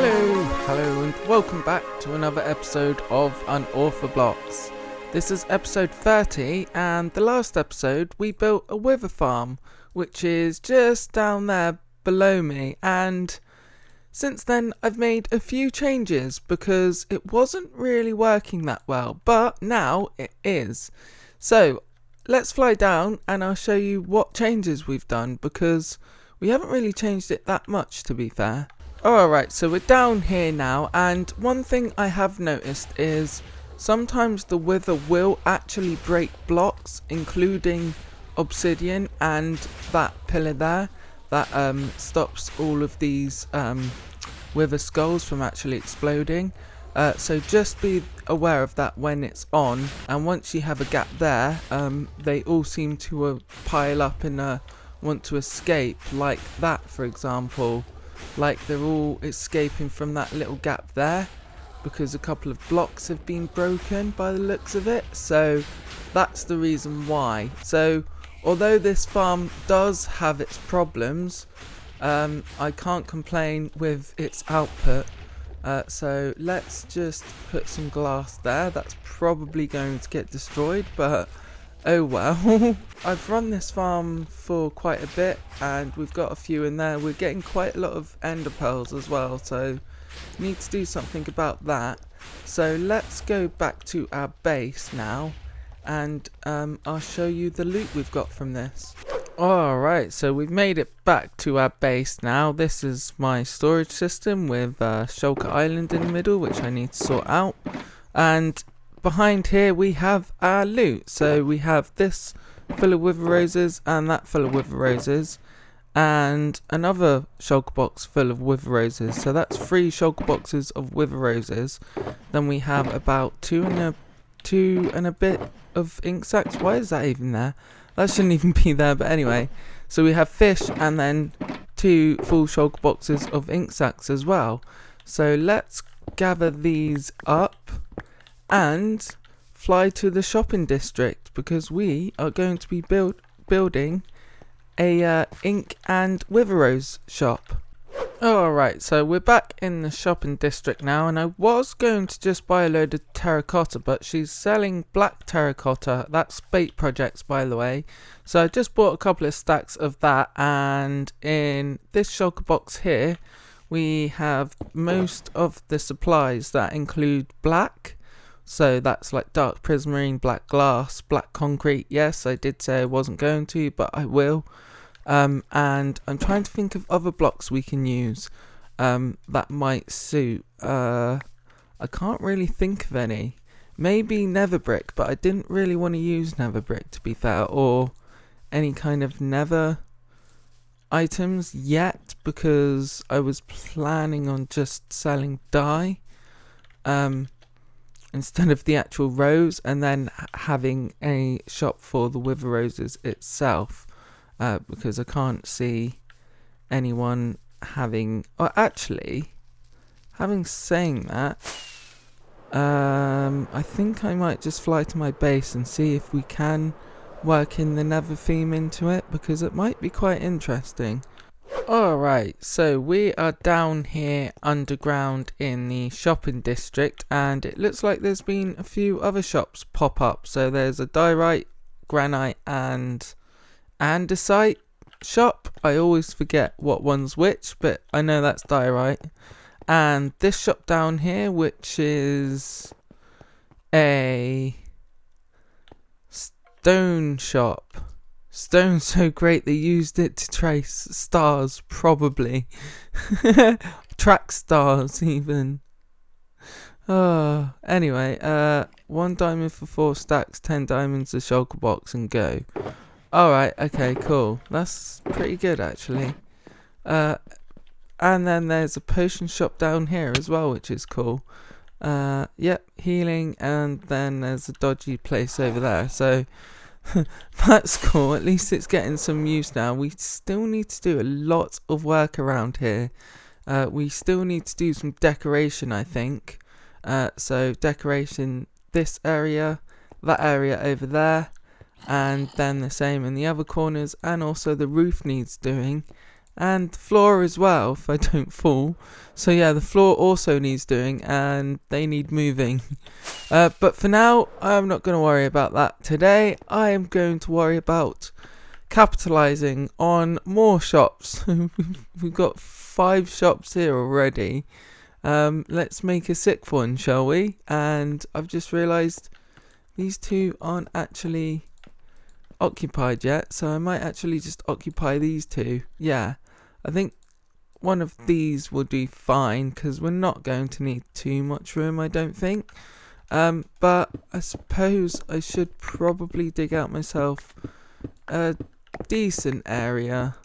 Hello and welcome back to another episode of UnorthoBlocks. This is episode 30 and the last episode we built a wither farm which is just down there below me, and since then I've made a few changes because it wasn't really working that well, but now it is. So let's fly down and I'll show you what changes we've done because we haven't really changed it that much, to be fair. Alright, so we're down here now, and one thing I have noticed is sometimes the wither will actually break blocks, including obsidian and that pillar there that stops all of these wither skulls from actually exploding. So just be aware of that when it's on, and once you have a gap there, they all seem to pile up and want to escape, like that for example. Like they're all escaping from that little gap there because a couple of blocks have been broken by the looks of it. So that's the reason why. So although this farm does have its problems, I can't complain with its output. So let's just put some glass there. That's probably going to get destroyed, but oh well. I've run this farm for quite a bit and we've got a few in there. We're getting quite a lot of ender pearls as well, so need to do something about that. So let's go back to our base now and I'll show you the loot we've got from this. Alright, so we've made it back to our base now. This is my storage system with Shulker Island in the middle, which I need to sort out. And behind here we have our loot. So we have this full of wither roses and that full of wither roses and another shulker box full of wither roses. So that's 3 shulker boxes of wither roses. Then we have about two and a bit of ink sacs. Why is that even there? That shouldn't even be there, but anyway. So we have fish and then 2 full shulker boxes of ink sacs as well. So let's gather these up and fly to the shopping district because we are going to be building a ink and wither rose shop. Alright, so we're back in the shopping district now, and I was going to just buy a load of terracotta, but she's selling black terracotta. That's Bait Projects, by the way. So I just bought a couple of stacks of that, and in this shulker box here we have most of the supplies that include black. So that's like dark prismarine, black glass, black concrete. Yes, I did say I wasn't going to, but I will. And I'm trying to think of other blocks we can use that might suit. I can't really think of any. Maybe nether brick, but I didn't really want to use nether brick, to be fair, or any kind of nether items yet, because I was planning on just selling dye. Instead of the actual rose, and then having a shop for the wither roses itself, because I can't see anyone having, or actually, saying that, I think I might just fly to my base and see if we can work in the nether theme into it, because it might be quite interesting. Alright, so we are down here underground in the shopping district, and it looks like there's been a few other shops pop up. So there's a diorite, granite and andesite shop. I always forget what one's which, but I know that's diorite. And this shop down here, which is a stone shop. Stone's so great they used it to trace stars, probably. Track stars, even. Oh, anyway, 1 diamond for 4 stacks, 10 diamonds a shulker box, and go. Alright, okay, cool. That's pretty good, actually. And then there's a potion shop down here as well, which is cool. Yep, healing, and then there's a dodgy place over there, so that's cool. At least it's getting some use now. We still need to do a lot of work around here. We still need to do some decoration, I think. So decoration this area, that area over there, and then the same in the other corners, and also the roof needs doing. and the floor as well, if I don't fall. So yeah, the floor also needs doing, and they need moving. But for now, I'm not going to worry about that today. I am going to worry about capitalizing on more shops. We've got 5 shops here already. Let's make a 6th one, shall we? And I've just realised these 2 aren't actually occupied yet, so I might actually just occupy these 2. Yeah, I think one of these will do fine, because we're not going to need too much room, I don't think. But I suppose I should probably dig out myself a decent area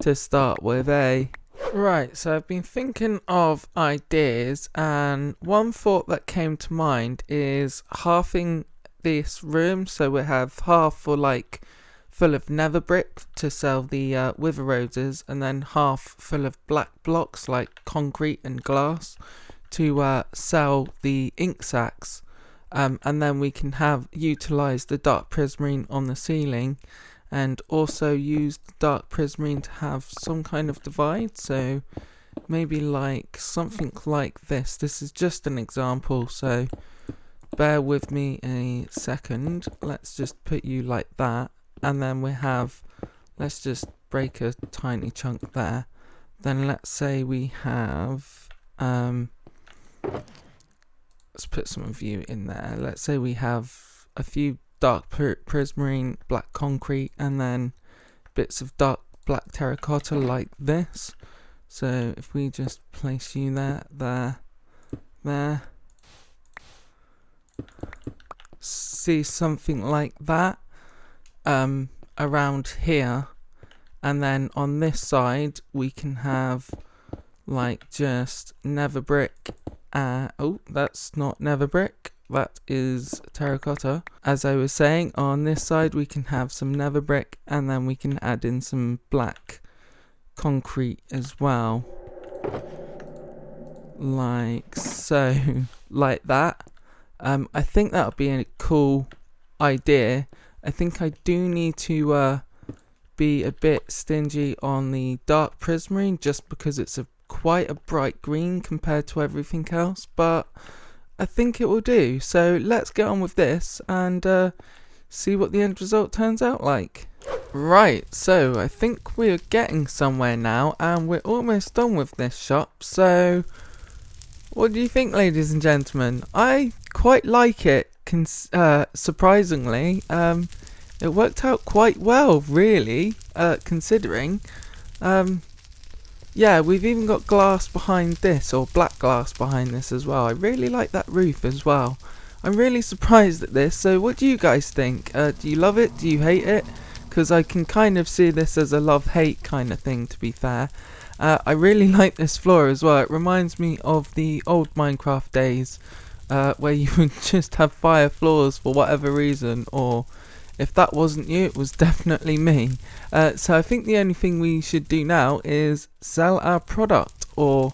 to start with, eh? Right, so I've been thinking of ideas, and one thought that came to mind is halving this room, so we have half for like full of nether brick to sell the wither roses, and then half full of black blocks like concrete and glass to sell the ink sacks, and then we can utilize the dark prismarine on the ceiling, and also use the dark prismarine to have some kind of divide. So maybe like something like this. This is just an example, so bear with me a second. Let's just put you like that, and then we have, let's just break a tiny chunk there. Then let's say we have let's put some of you in there. Let's say we have a few dark prismarine, black concrete, and then bits of dark black terracotta like this. So if we just place you there, see something like that around here, and then on this side we can have like just nether brick. Oh, that's not nether brick, that is terracotta. As I was saying, on this side we can have some nether brick, and then we can add in some black concrete as well, like so, like that. I think that would be a cool idea. I think I do need to be a bit stingy on the dark prismarine, just because it's quite a bright green compared to everything else, but I think it will do. So let's get on with this and see what the end result turns out like. Right, so I think we're getting somewhere now, and we're almost done with this shop. So what do you think, ladies and gentlemen? I quite like it, surprisingly. It worked out quite well, really, considering. Yeah, we've even got glass behind this, or black glass behind this as well. I really like that roof as well. I'm really surprised at this. So what do you guys think? Do you love it? Do you hate it? Because I can kind of see this as a love-hate kind of thing, to be fair. I really like this floor as well. It reminds me of the old Minecraft days, where you would just have fire floors for whatever reason, or if that wasn't you, it was definitely me. So I think the only thing we should do now is sell our product, or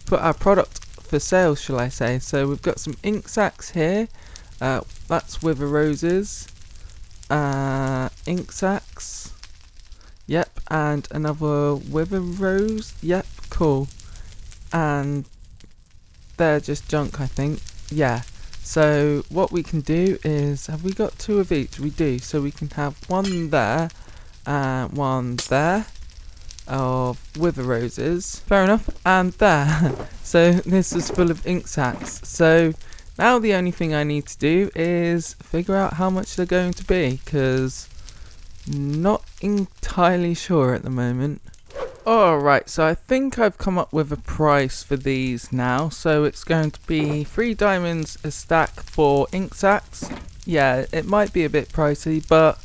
put our product for sale, shall I say. So we've got some ink sacks here. That's wither roses. Ink sacks. Yep, and another wither rose. Yep, cool. And they're just junk, I think. Yeah. So what we can do is, have we got 2 of each? We do. So we can have one there and one there of wither roses. Fair enough. And there. So this is full of ink sacks. So now the only thing I need to do is figure out how much they're going to be, because not entirely sure at the moment. Alright, so I think I've come up with a price for these now. So it's going to be 3 diamonds a stack for ink sacks. Yeah, it might be a bit pricey, but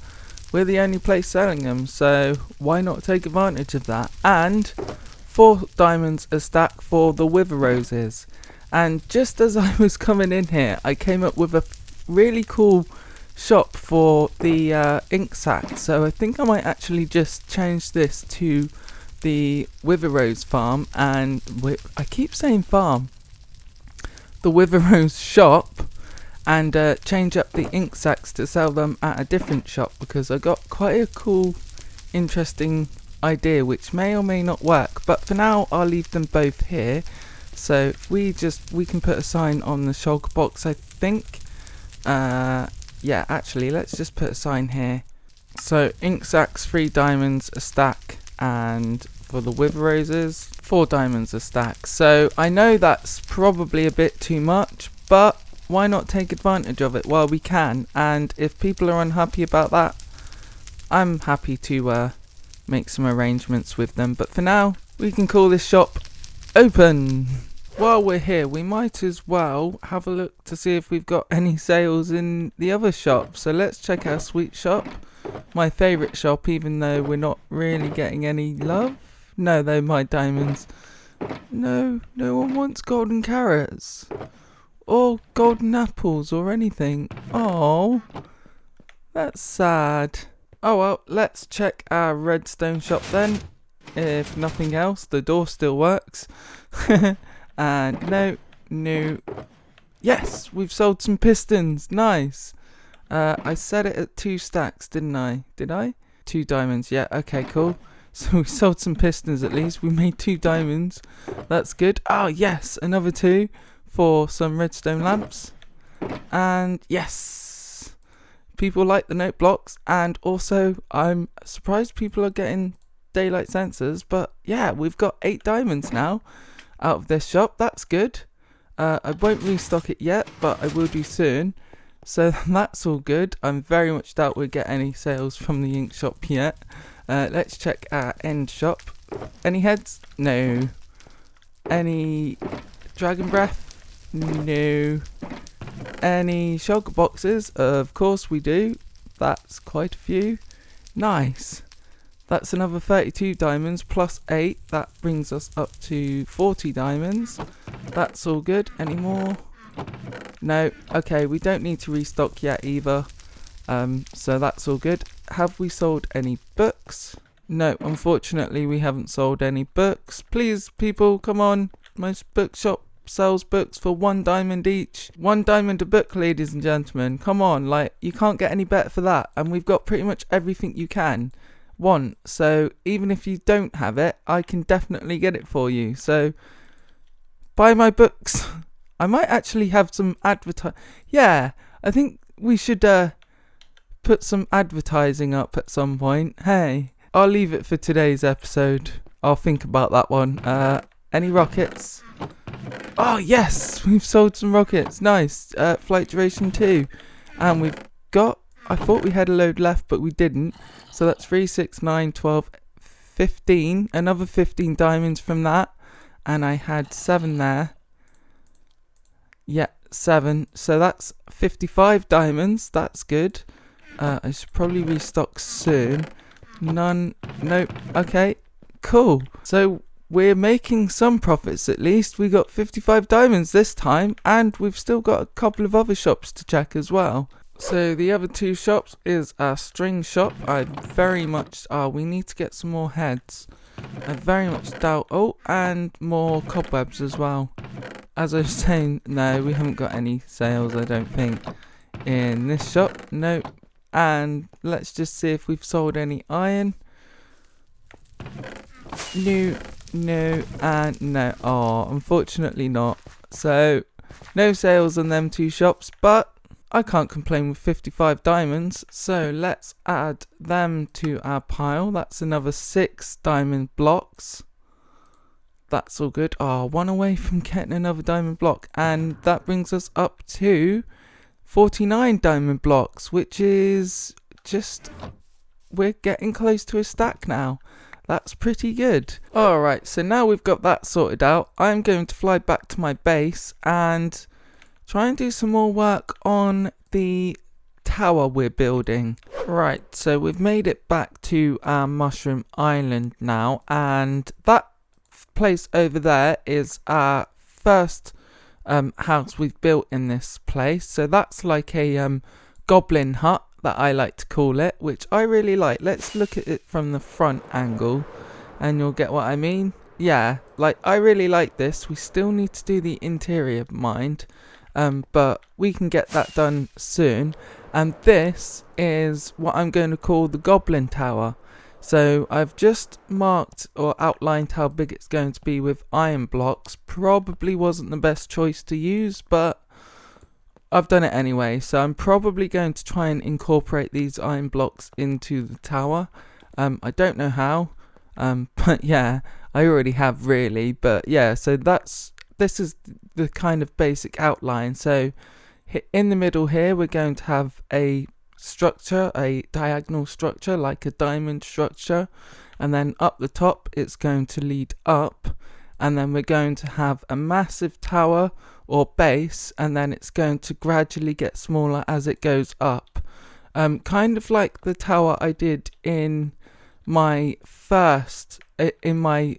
we're the only place selling them, so why not take advantage of that? And 4 diamonds a stack for the wither roses. And just as I was coming in here, I came up with a really cool shop for the ink sack. So I think I might actually just change this to the wither rose farm, and I keep saying farm, the wither rose shop, and change up the ink sacks to sell them at a different shop, because I got quite a cool, interesting idea which may or may not work, but for now I'll leave them both here. So if we can put a sign on the shulker box, I think. Yeah, actually let's just put a sign here. So ink sacks 3 diamonds a stack, and for the wither roses 4 diamonds a stack. So I know that's probably a bit too much, but why not take advantage of it while we can? And if people are unhappy about that, I'm happy to make some arrangements with them. But for now, we can call this shop open. While we're here, we might as well have a look to see if we've got any sales in the other shop. So let's check our sweet shop, my favourite shop, even though we're not really getting any love. No, they're my diamonds. No one wants golden carrots or golden apples or anything. Oh, that's sad. Oh well, let's check our redstone shop then. If nothing else, the door still works. And no. Yes, we've sold some pistons. Nice. I set it at 2 stacks, didn't I? Did I? 2 diamonds. Yeah, okay, cool. So we sold some pistons at least. We made 2 diamonds. That's good. Oh, yes, another 2 for some redstone lamps. And yes, people like the note blocks. And also, I'm surprised people are getting daylight sensors. But yeah, we've got 8 diamonds now out of this shop. That's good. I won't restock it yet, but I will do soon. So that's all good. I'm very much doubt we'll get any sales from the ink shop yet. Let's check our end shop. Any heads? No. Any dragon breath? No. Any shulker boxes? Of course we do. That's quite a few. Nice. That's another 32 diamonds plus 8. That brings us up to 40 diamonds. That's all good. Any more? No. Okay, we don't need to restock yet either. So that's all good. Have we sold any books? No, unfortunately we haven't sold any books. Please, people, come on. Most bookshop sells books for 1 diamond each. 1 diamond a book, ladies and gentlemen. Come on, like, you can't get any better for that. And we've got pretty much everything you can want. So even if you don't have it, I can definitely get it for you. So buy my books. I might actually have some Yeah, I think we should put some advertising up at some point. Hey, I'll leave it for today's episode. I'll think about that one. Any rockets? Oh yes, we've sold some rockets. Nice. Flight duration 2. And we've got, I thought we had a load left, but we didn't. So that's 3, 6, 9, 12, 15. Another 15 diamonds from that. And I had 7 there. Yeah, 7. So that's 55 diamonds. That's good. I should probably restock soon. None. Nope. Okay. Cool. So we're making some profits at least. We got 55 diamonds this time. And we've still got a couple of other shops to check as well. So the other 2 shops is our string shop. I very much... we need to get some more heads. I very much doubt... Oh, and more cobwebs as well. As I was saying, no, we haven't got any sales, I don't think, in this shop. Nope. And let's just see if we've sold any iron. No, and no. Oh, unfortunately not. So, no sales on them 2 shops, but I can't complain with 55 diamonds. So, let's add them to our pile. That's another 6 diamond blocks. That's all good. Oh, 1 away from getting another diamond block. And that brings us up to 49 diamond blocks, which is just... we're getting close to a stack now. That's pretty good. Alright, so now we've got that sorted out, I'm going to fly back to my base and try and do some more work on the tower we're building. Right, so we've made it back to our mushroom island now, and that place over there is our first house we've built in this place. So that's like a goblin hut that I like to call it, which I really like. Let's look at it from the front angle and you'll get what I mean. Yeah, like I really like this. We still need to do the interior, mind, but we can get that done soon. And this is what I'm going to call the Goblin Tower. So I've just marked or outlined how big it's going to be with iron blocks. Probably wasn't the best choice to use, but I've done it anyway. So I'm probably going to try and incorporate these iron blocks into the tower. I don't know how, but yeah, I already have really. But yeah, so this is the kind of basic outline. So in the middle here, we're going to have a structure, a diagonal structure, like a diamond structure, and then up the top it's going to lead up, and then we're going to have a massive tower or base, and then it's going to gradually get smaller as it goes up, kind of like the tower I did in my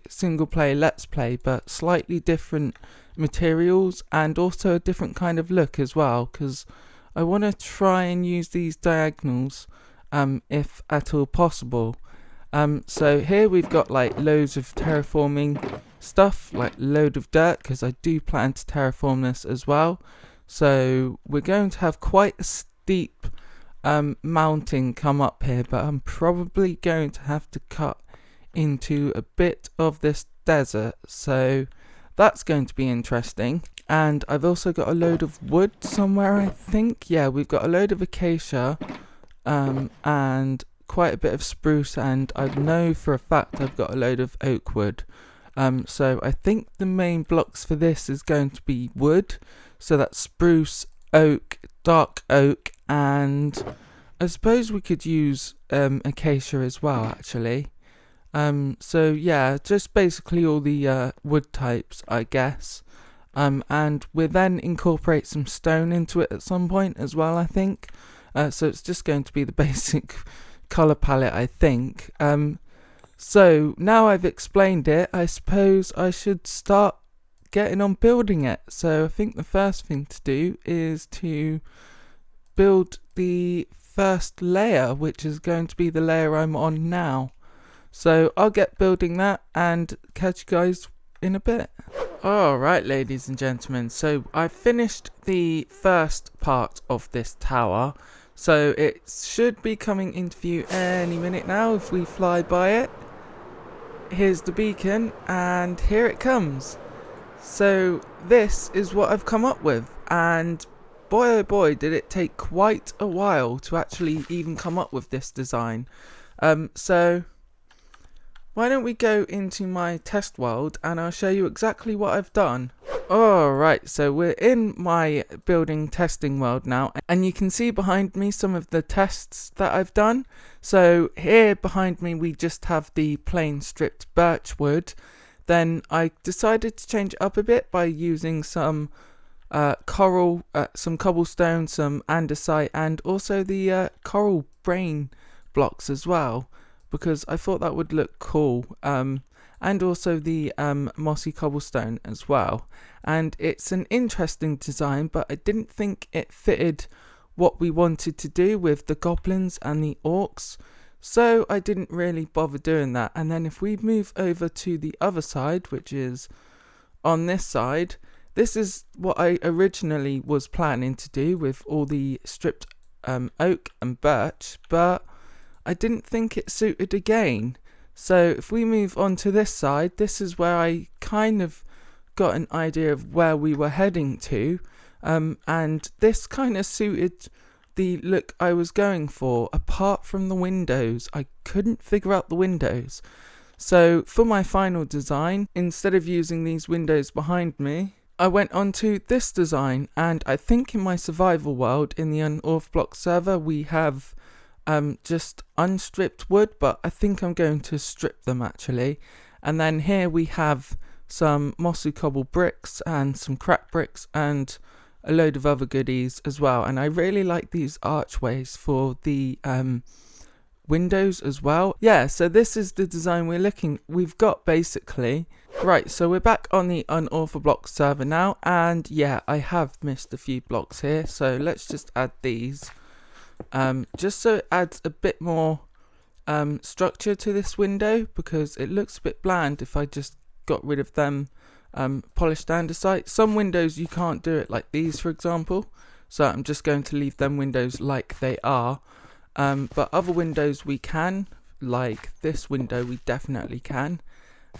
single play let's play, but slightly different materials and also a different kind of look as well, because I want to try and use these diagonals if at all possible. So here we've got like loads of terraforming stuff, like load of dirt, because I do plan to terraform this as well. So we're going to have quite a steep mountain come up here, but I'm probably going to have to cut into a bit of this desert, so that's going to be interesting. And I've also got a load of wood somewhere, I think. Yeah, we've got a load of acacia and quite a bit of spruce, and I know for a fact I've got a load of oak wood. So I think the main blocks for this is going to be wood. So that's spruce, oak, dark oak, and I suppose we could use acacia as well, actually. So yeah, just basically all the wood types, I guess. And we'll then incorporate some stone into it at some point as well, I think. So it's just going to be the basic colour palette, I think. So now I've explained it, I suppose I should start getting on building it. So I think the first thing to do is to build the first layer, which is going to be the layer I'm on now. So I'll get building that and catch you guys in a bit. Alright, ladies and gentlemen, so I finished the first part of this tower, so it should be coming into view any minute now if we fly by it. Here's the beacon, and here it comes. So this is what I've come up with, and boy oh boy did it take quite a while to actually even come up with this design. So why don't we go into my test world and I'll show you exactly what I've done. Alright, so we're in my building testing world now, and you can see behind me some of the tests that I've done. So here behind me we just have the plain stripped birch wood. Then I decided to change it up a bit by using some coral, some cobblestone, some andesite, and also the coral brain blocks as well, because I thought that would look cool, and also the mossy cobblestone as well. And it's an interesting design, but I didn't think it fitted what we wanted to do with the goblins and the orcs, so I didn't really bother doing that. And then if we move over to the other side, which is on this side, this is what I originally was planning to do with all the stripped oak and birch, but I didn't think it suited again. So if we move on to this side, this is where I kind of got an idea of where we were heading to, and this kind of suited the look I was going for, apart from the windows. I couldn't figure out the windows. So for my final design, instead of using these windows behind me, I went on to this design, and I think in my survival world in the UnorthoBlocks server we have just unstripped wood, but I think I'm going to strip them actually. And then here we have some mossy cobble bricks and some crack bricks and a load of other goodies as well. And I really like these archways for the windows as well. Yeah, so this is the design we've got basically. Right, so we're back on the UnorthoBlocks server now, and yeah, I have missed a few blocks here, so let's just add these. Just so it adds a bit more structure to this window, because it looks a bit bland if I just got rid of them polished andesite. Some windows you can't do it, like these for example, so I'm just going to leave them windows like they are, but other windows we can, like this window we definitely can.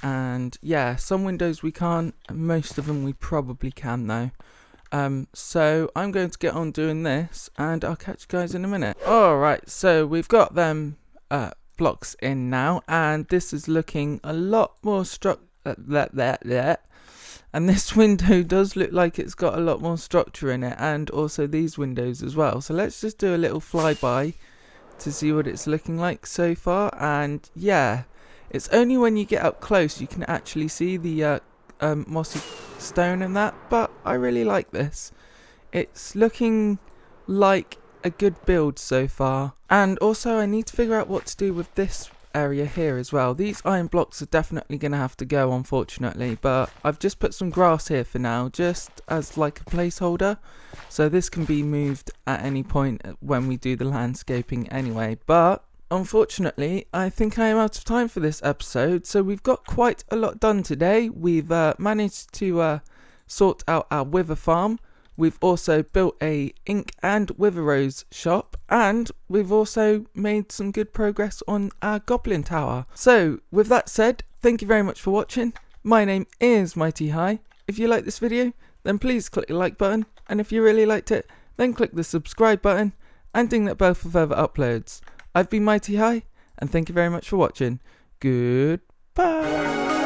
And yeah, some windows we can't, most of them we probably can though. So I'm going to get on doing this, and I'll catch you guys in a minute. Alright, so we've got them blocks in now, and this is looking a lot more and this window does look like it's got a lot more structure in it, and also these windows as well. So let's just do a little flyby to see what it's looking like so far. And yeah, it's only when you get up close you can actually see the mossy stone and that, but I really like this. It's looking like a good build so far. And also I need to figure out what to do with this area here as well. These iron blocks are definitely going to have to go, unfortunately, but I've just put some grass here for now, just as like a placeholder, so this can be moved at any point when we do the landscaping anyway. But unfortunately I think I am out of time for this episode, so we've got quite a lot done today. We've managed to sort out our wither farm. We've also built a ink and wither rose shop, and we've also made some good progress on our Goblin Tower. So with that said, thank you very much for watching. My name is MightyHigh. If you like this video, then please click the like button, and if you really liked it, then click the subscribe button and ding that bell for further uploads. I've been MightyHigh, and thank you very much for watching. Goodbye.